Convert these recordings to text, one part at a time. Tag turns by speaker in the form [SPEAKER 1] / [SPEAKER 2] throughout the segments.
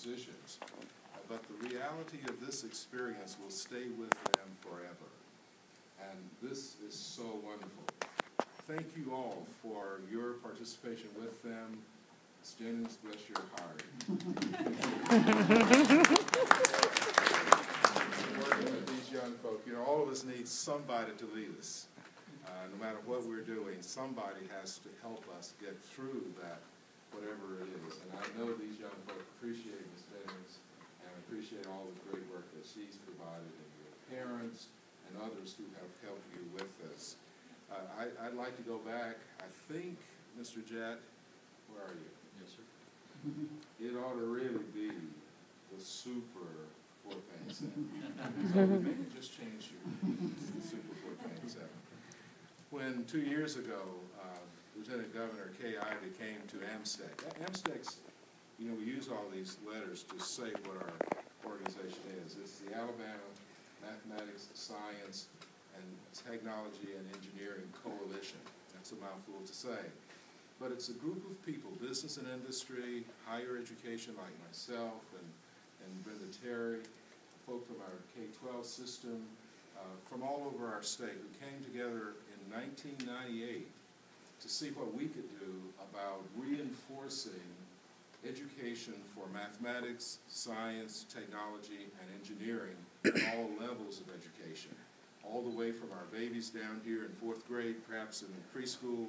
[SPEAKER 1] musicians. But the reality of this experience will stay with them forever. And this is so wonderful. Thank you all for your participation with them. Ms. Jennings, bless your heart. Working with these young folk, you know, all of us need somebody to lead us. No matter what we're doing, somebody has to help us get through that, whatever it is. And I know these young folk appreciate Ms. Jennings and appreciate all the great work that she's provided, and your parents and others who have helped you with this. I'd like to go back. I think, Mr. Jett, where are you?
[SPEAKER 2] Yes, sir.
[SPEAKER 1] It ought to really be the super 4-7. So maybe just change the super 4-7. When 2 years ago, Lieutenant Governor Kay Ivey came to AMSTEC. AMSTEC's, you know, we use all these letters to say what our organization is. It's the Alabama Mathematics, Science, and Technology and Engineering Coalition. That's a mouthful to say. But it's a group of people, business and industry, higher education like myself and Brenda Terry, folk from our K-12 system, from all over our state who came together in 1998 to see what we could do about reinforcing education for mathematics, science, technology, and engineering at all levels of education, all the way from our babies down here in 4th grade, perhaps in preschool,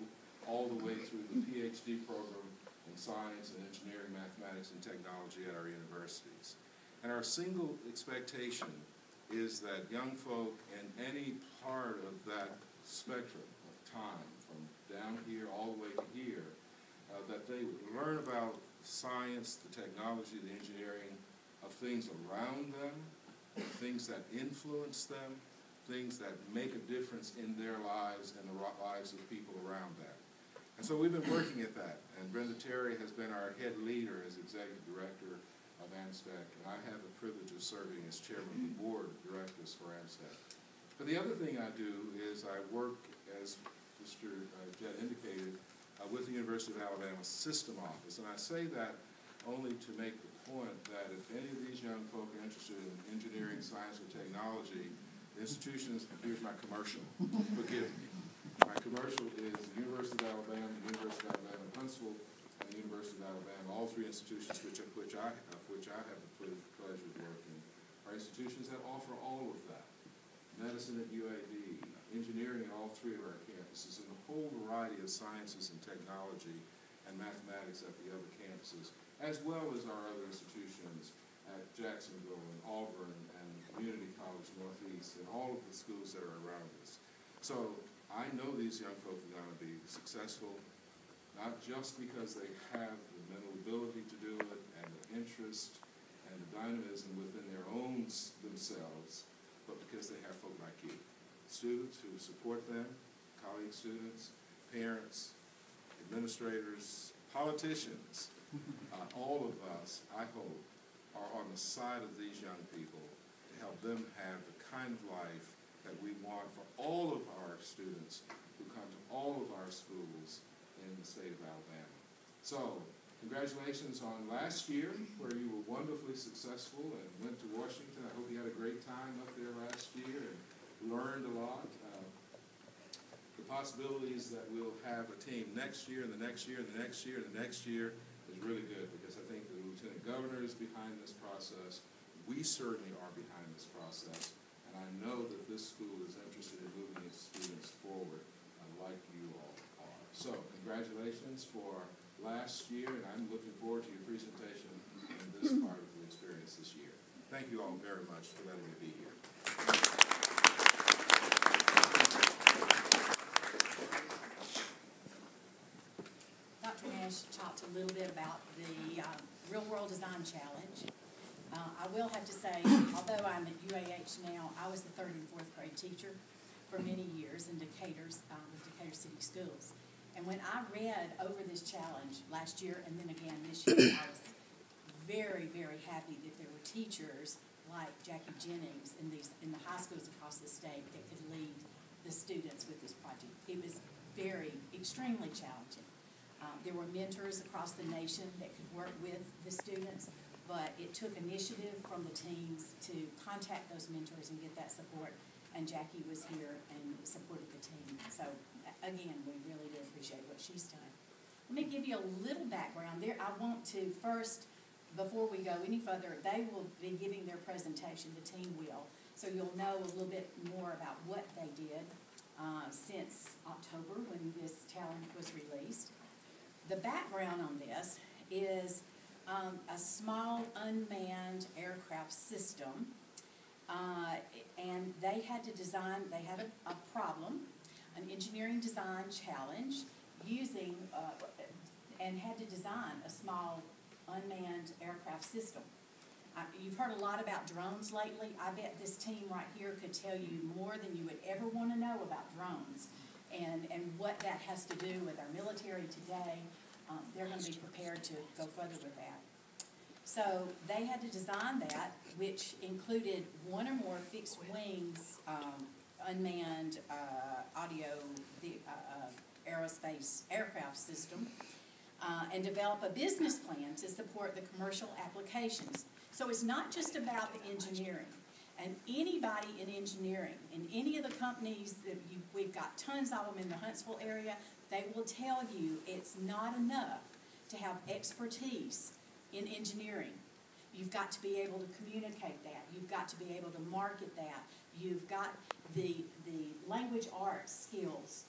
[SPEAKER 1] all the way through the PhD program in science and engineering, mathematics, and technology at our universities. And our single expectation is that young folk in any part of that spectrum of time, from down here all the way to here, that they would learn about science, the technology, the engineering of things around them, things that influence them, things that make a difference in their lives and the lives of people around them. And so we've been working at that, and Brenda Terry has been our head leader as executive director of AMSTEC, and I have the privilege of serving as chairman of the board of directors for AMSTEC. But the other thing I do is I work, as Mr. Jett indicated, with the University of Alabama System Office, and I say that only to make the point that if any of these young folk are interested in engineering, science, or technology, the institutions, here's my commercial, forgive me. My commercial is the University of Alabama, the University of Alabama Huntsville, and the University of Alabama, all three institutions which I have the pleasure of working, are institutions that offer all of that. Medicine at UAB, engineering at all three of our campuses, and a whole variety of sciences and technology and mathematics at the other campuses, as well as our other institutions at Jacksonville and Auburn and Community College Northeast and all of the schools that are around us. So I know these young folk are going to be successful, not just because they have the mental ability to do it and the interest and the dynamism within their own themselves, but because they have folk like you. Students who support them, colleague students, parents, administrators, politicians, all of us, I hope, are on the side of these young people to help them have the kind of life that we want for all of our students who come to all of our schools in the state of Alabama. So, congratulations on last year, where you were wonderfully successful and went to Washington. I hope you had a great time up there last year and learned a lot. The possibilities that we'll have a team next year and the next year and the next year and the next year is really good, because I think the Lieutenant Governor is behind this process. We certainly are behind this process. And I know that this school is interested in moving its students forward, like you all are. So, congratulations for last year, and I'm looking forward to your presentation in this part of the experience this year. Thank you all very much for letting me be here.
[SPEAKER 3] Dr. Nash talked a little bit about the Real World Design Challenge. I will have to say, although I'm at UAH now, I was the 3rd and 4th grade teacher for many years in Decatur, with Decatur City Schools. And when I read over this challenge last year and then again this year, I was very, very happy that there were teachers like Jackie Jennings in the high schools across the state that could lead the students with this project. It was extremely challenging. There were mentors across the nation that could work with the students, but it took initiative from the teams to contact those mentors and get that support, and Jackie was here and supported the team. So, again, we really do appreciate what she's done. Let me give you a little background there. I want to first, before we go any further, they will be giving their presentation, the team will, so you'll know a little bit more about what they did since October when this challenge was released. The background on this is a small unmanned aircraft system, and they had to design, they had a problem, an engineering design challenge using, and had to design a small unmanned aircraft system. You've heard a lot about drones lately. I bet this team right here could tell you more than you would ever want to know about drones and what that has to do with our military today. They're going to be prepared to go further with that. So they had to design that, which included one or more fixed wings, unmanned aerospace aircraft system, and develop a business plan to support the commercial applications. So it's not just about the engineering. And anybody in engineering, in any of the companies that we've got tons of them in the Huntsville area, they will tell you it's not enough to have expertise in engineering. You've got to be able to communicate that. You've got to be able to market that. You've got the language arts skills,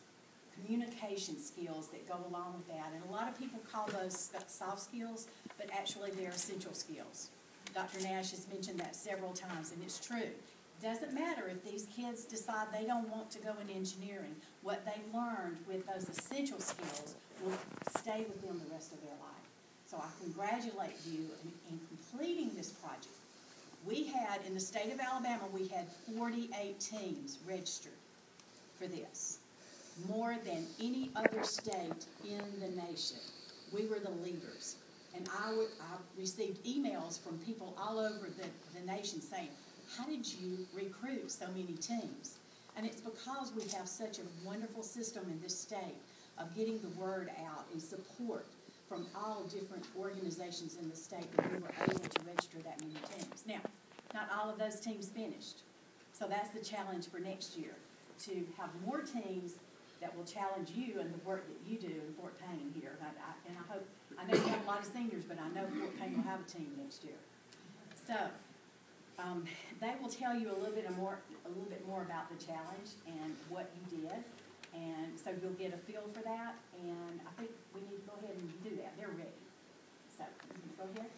[SPEAKER 3] communication skills that go along with that. And a lot of people call those soft skills, but actually they're essential skills. Dr. Nash has mentioned that several times, and it's true. It doesn't matter if these kids decide they don't want to go in engineering. What they learned with those essential skills will stay with them the rest of their life. So I congratulate you in completing this project. We had, in the state of Alabama, we had 48 teams registered for this. More than any other state in the nation. We were the leaders. And I received emails from people all over the nation saying, how did you recruit so many teams? And it's because we have such a wonderful system in this state of getting the word out and support from all different organizations in the state that we were able to register that many teams. Now, not all of those teams finished. So that's the challenge for next year, to have more teams that will challenge you and the work that you do in Fort Payne here. And I know you have a lot of seniors, but I know Fort Payne will have a team next year. So they will tell you a little bit more about the challenge and what you did, and so you'll get a feel for that. And I think we need to go ahead and do that. They're ready. So go ahead.